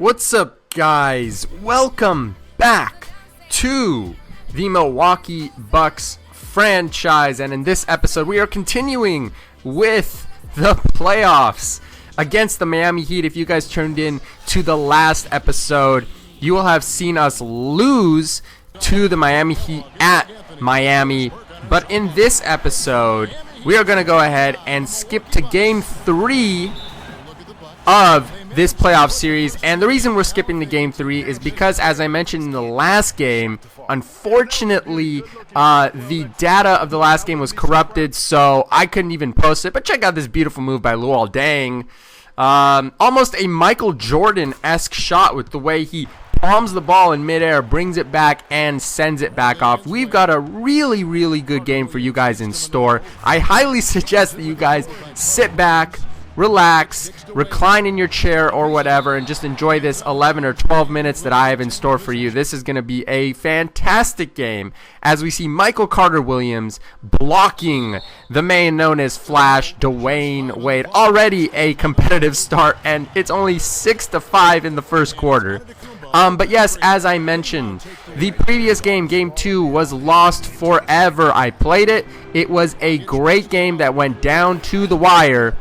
What's up, guys? Welcome back to the Milwaukee Bucks franchise, and in this episode we are continuing with the playoffs against the Miami Heat. If you guys tuned in to the last episode, you will have seen us lose to the Miami Heat at Miami, but in this episode we are going to go ahead and skip to game 3 of this playoff series. And the reason we're skipping to game 3 is because, as I mentioned in the last game, unfortunately the data of the last game was corrupted, so I couldn't even post it. But check out this beautiful move by Luol Deng. Almost a Michael Jordan-esque shot with the way he palms the ball in midair, brings it back, and sends it back off. We've got a really, really good game for you guys in store. I highly suggest that you guys sit back, relax, recline in your chair or whatever, and just enjoy this 11 or 12 minutes that I have in store for you. This is going to be a fantastic game as we see Michael Carter-Williams blocking the man known as Flash, Dwayne Wade. Already a competitive start, and it's only 6-5 in the first quarter. But yes, as I mentioned, the previous game, game 2, was lost forever. I played it. It was a great game that went down to the wire.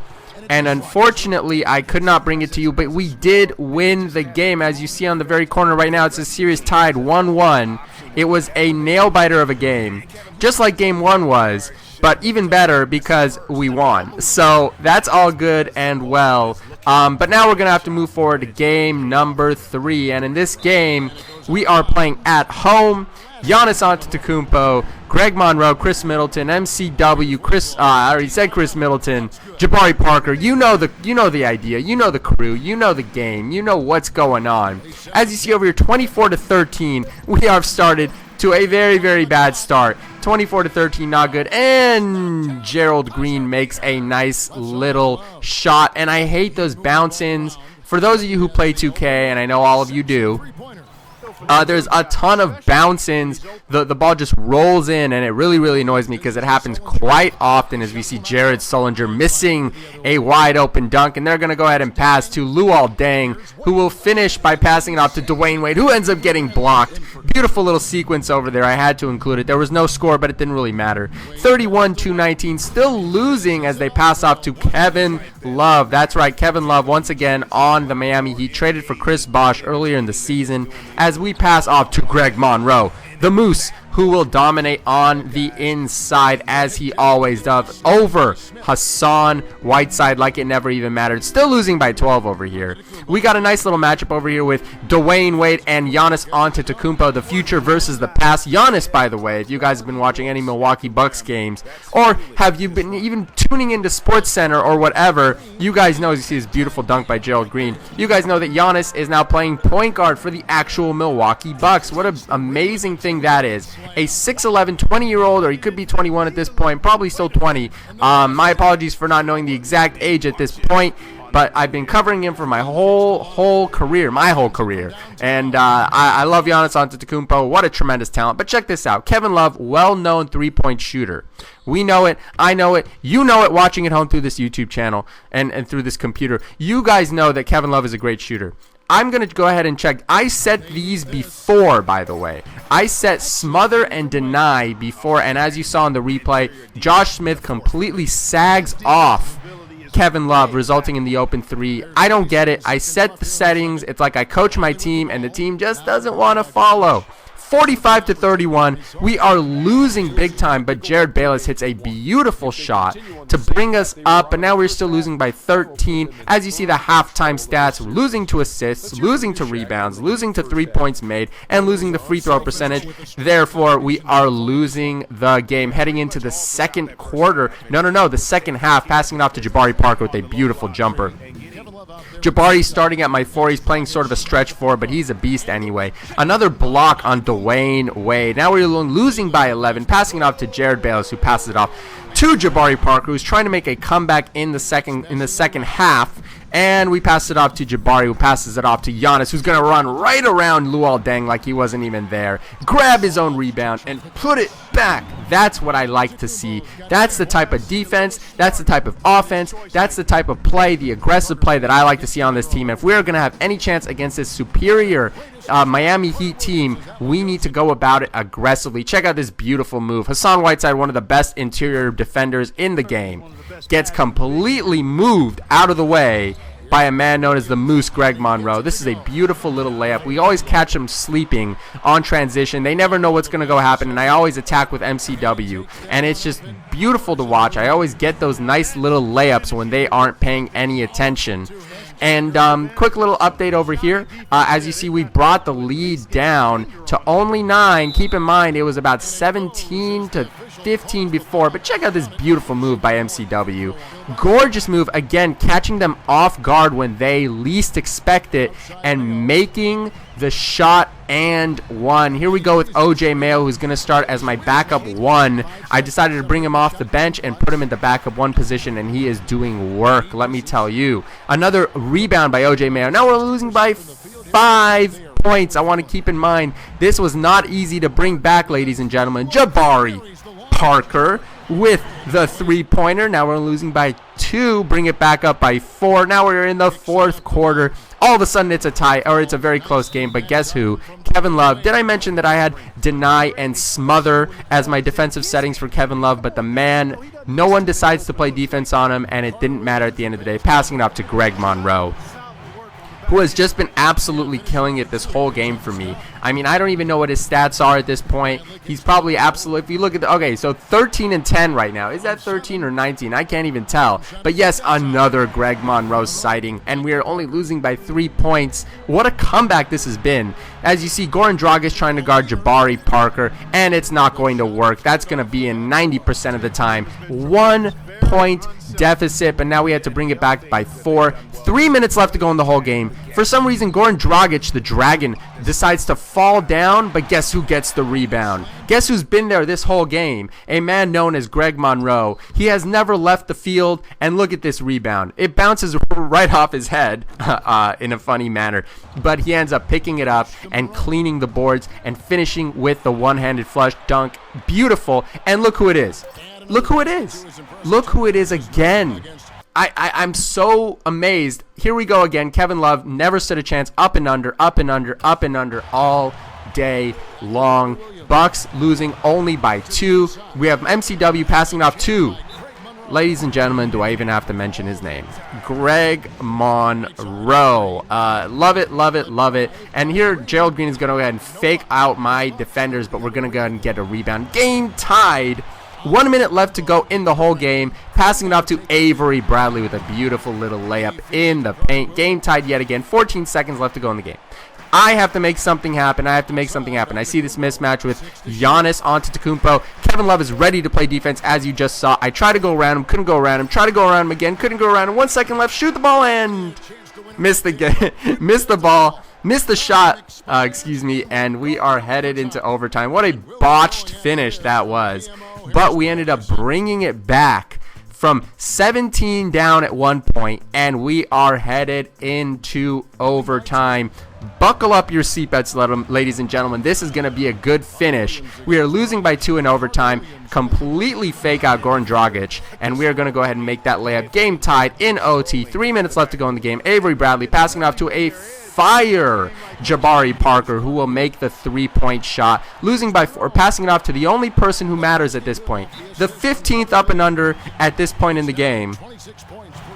And unfortunately, I could not bring it to you, but we did win the game. As you see on the very corner right now, it's a series tied 1-1. It was a nail-biter of a game, just like game 1 was, but even better because we won. So that's all good and well. But now we're going to have to move forward to game number 3. And in this game, we are playing at home. Giannis Antetokounmpo, Greg Monroe, Khris Middelton, MCW, I already said Khris Middelton, Jabari Parker. You know the idea. You know the crew. You know the game. You know what's going on. As you see over here, 24-13. We have started to a very, very bad start. 24-13, not good. And Gerald Green makes a nice little shot. And I hate those bounce-ins. For those of you who play 2K, and I know all of you do, there's a ton of bounce-ins. The ball just rolls in, and it really, really annoys me because it happens quite often as we see Jared Sullinger missing a wide-open dunk, and they're going to go ahead and pass to Luol Deng, who will finish by passing it off to Dwayne Wade, who ends up getting blocked. Beautiful little sequence over there. I had to include it. There was no score, but it didn't really matter. 31-19, still losing as they pass off to Kevin Love. That's right, Kevin Love once again on the Miami Heat, traded for Chris Bosh earlier in the season, as we pass off to Greg Monroe, the Moose, who will dominate on the inside as he always does over Hassan Whiteside like it never even mattered. Still losing by 12 over here. We got a nice little matchup over here with Dwayne Wade and Giannis Antetokounmpo, the future versus the past. Giannis, by the way, if you guys have been watching any Milwaukee Bucks games, or have you been even tuning into SportsCenter or whatever, you guys know, as you see this beautiful dunk by Gerald Green, you guys know that Giannis is now playing point guard for the actual Milwaukee Bucks. What an amazing thing that is. A 6'11", 20-year-old, or he could be 21 at this point, probably still 20. My apologies for not knowing the exact age at this point, but I've been covering him for my whole career. And I love Giannis Antetokounmpo. What a tremendous talent. But check this out. Kevin Love, well-known three-point shooter. We know it. I know it. You know it watching at home through this YouTube channel and through this computer. You guys know that Kevin Love is a great shooter. I'm going to go ahead and check. I set these before, by the way. I set smother and deny before, and as you saw in the replay, Josh Smith completely sags off Kevin Love, resulting in the open 3. I don't get it. I set the settings. It's like I coach my team, and the team just doesn't want to follow. 45-31. We are losing big time, but Jared Bayless hits a beautiful shot to bring us up, but now we're still losing by 13. As you see the halftime stats, losing to assists, losing to rebounds, losing to 3 points made, and losing the free throw percentage. Therefore, we are losing the game. Heading into the second quarter, the second half, passing it off to Jabari Parker with a beautiful jumper. Jabari starting at my 4. He's playing sort of a stretch 4, but he's a beast anyway. Another block on Dwayne Wade. Now we're losing by 11, passing it off to Jared Bayless, who passes it off to Jabari Parker, who's trying to make a comeback in the second half. And we pass it off to Jabari, who passes it off to Giannis, who's going to run right around Luol Deng like he wasn't even there. Grab his own rebound and put it back That's what I like to see. That's the type of defense, that's the type of offense, that's the type of play, the aggressive play that I like to see on this team. If we're going to have any chance against this superior Miami Heat team, we need to go about it aggressively. Check out this beautiful move. Hassan Whiteside, one of the best interior defenders in the game, gets completely moved out of the way by a man known as the Moose, Greg Monroe. This is a beautiful little layup. We always catch them sleeping on transition. They never know what's going to go happen, and I always attack with MCW, and it's just beautiful to watch. I always get those nice little layups when they aren't paying any attention. And quick little update over here. As you see, we brought the lead down to only 9. Keep in mind, it was about 17 to 15 before. But check out this beautiful move by MCW. Gorgeous move. Again, catching them off guard when they least expect it and making the shot and one. Here we go with OJ Mayo, who's going to start as my backup 1. I decided to bring him off the bench and put him in the backup 1 position, and he is doing work, let me tell you. Another rebound by OJ Mayo. Now we're losing by 5 points. I want to keep in mind, this was not easy to bring back, ladies and gentlemen. Jabari Parker with the 3-pointer. Now we're losing by 2. Bring it back up by 4. Now we're in the 4th quarter. All of a sudden it's a tie, or it's a very close game. But guess who? Kevin Love. Did I mention that I had deny and smother as my defensive settings for Kevin Love? But the man, no one decides to play defense on him, and it didn't matter at the end of the day. Passing it up to Greg Monroe, who has just been absolutely killing it this whole game for me. I mean, I don't even know what his stats are at this point. He's probably absolutely, if you look at the, okay, so 13 and 10 right now. Is that 13 or 19? I can't even tell. But yes, another Greg Monroe sighting, and we are only losing by 3 points. What a comeback this has been. As you see, Goran Dragic trying to guard Jabari Parker, and it's not going to work. That's going to be in 90% of the time. 1 point deficit, but now we had to bring it back by 4. 3 minutes left to go in the whole game. For some reason, Goran Dragic, the Dragon, decides to fall down, but guess who gets the rebound? Guess who's been there this whole game? A man known as Greg Monroe. He has never left the field, and look at this rebound. It bounces right off his head in a funny manner, but he ends up picking it up and cleaning the boards and finishing with the one-handed flush dunk. Beautiful, and look who it is. Look who it is. Look who it is again. I'm so amazed. Here we go again. Kevin Love never stood a chance. Up and under, up and under, up and under all day long. Bucks losing only by 2. We have MCW passing off 2. Ladies and gentlemen, do I even have to mention his name? Greg Monroe. Love it, love it, love it. And here, Gerald Green is going to go ahead and fake out my defenders, but we're going to go ahead and get a rebound. Game tied. 1 minute left to go in the whole game. Passing it off to Avery Bradley with a beautiful little layup in the paint. Game tied yet again. 14 seconds left to go in the game. I have to make something happen. I see this mismatch with Giannis Antetokounmpo. Kevin Love is ready to play defense, as you just saw. I tried to go around him, couldn't go around him. Try to go around him again, couldn't go around him. 1 second left. Shoot the ball and miss the game. Miss the ball. Missed the shot, and we are headed into overtime. What a botched finish that was. But we ended up bringing it back from 17 down at one point, and we are headed into overtime. Buckle up your seatbelts, ladies and gentlemen. This is going to be a good finish. We are losing by 2 in overtime. Completely fake out Goran Dragic, and we are going to go ahead and make that layup. Game tied in OT. 3 minutes left to go in the game. Avery Bradley passing it off to a fire Jabari Parker, who will make the 3-point shot. Losing by 4, passing it off to the only person who matters at this point. The 15th up and under at this point in the game.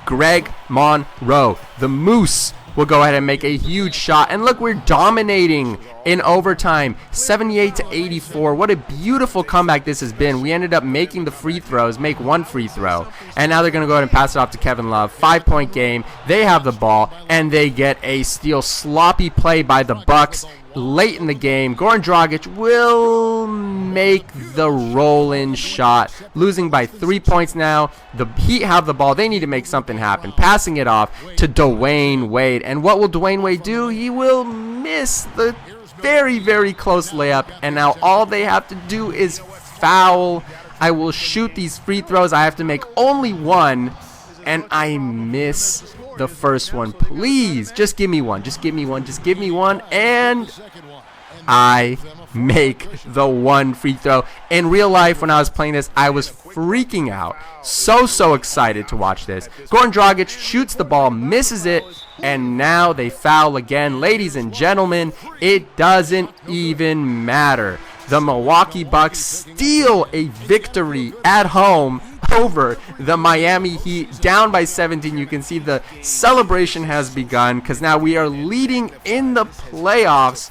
Greg Monroe, the Moose, will go ahead and make a huge shot. And look, we're dominating in overtime, 78-84. What a beautiful comeback this has been. We ended up making the free throws, make 1 free throw. And now they're going to go ahead and pass it off to Kevin Love. 5-point game. They have the ball, and they get a steal. Sloppy play by the Bucks late in the game. Goran Dragic will make the roll-in shot. Losing by 3 points now. The Heat have the ball. They need to make something happen. Passing it off to Dwayne Wade. And what will Dwayne Wade do? He will miss the very, very close layup. And now all they have to do is foul. I will shoot these free throws. I have to make only 1. And I miss the first one. Please, just give me 1. Just give me 1. Just give me 1. And I make the one free throw. In real life, when I was playing this, I was freaking out. So excited to watch this. Goran Dragic shoots the ball, misses it, and now they foul again. Ladies and gentlemen, it doesn't even matter. The Milwaukee Bucks steal a victory at home over the Miami Heat, down by 17. You can see the celebration has begun because now we are leading in the playoffs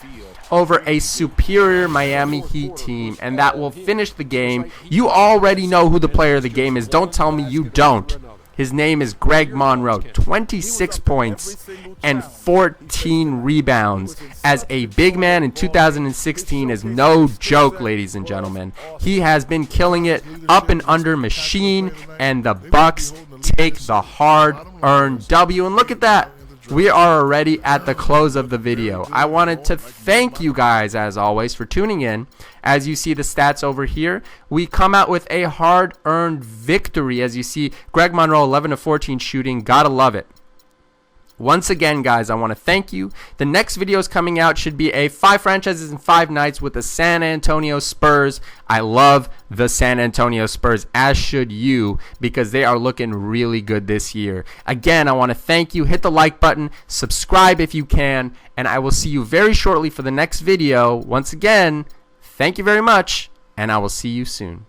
over a superior Miami Heat team, and that will finish the game. You already know who the player of the game is. Don't tell me you don't. His name is Greg Monroe. 26 points and 14 rebounds as a big man in 2016 is no joke, ladies and gentlemen. He has been killing it, up and under machine, and the Bucks take the hard-earned W. And look at that. We are already at the close of the video. I wanted to thank you guys, as always, for tuning in. As you see the stats over here, we come out with a hard-earned victory. As you see, Greg Monroe, 11 of 14 shooting. Gotta love it. Once again, guys, I want to thank you. The next videos coming out should be a 5 franchises in 5 nights with the San Antonio Spurs. I love the San Antonio Spurs, as should you, because they are looking really good this year. Again, I want to thank you. Hit the like button, subscribe if you can, and I will see you very shortly for the next video. Once again, thank you very much, and I will see you soon.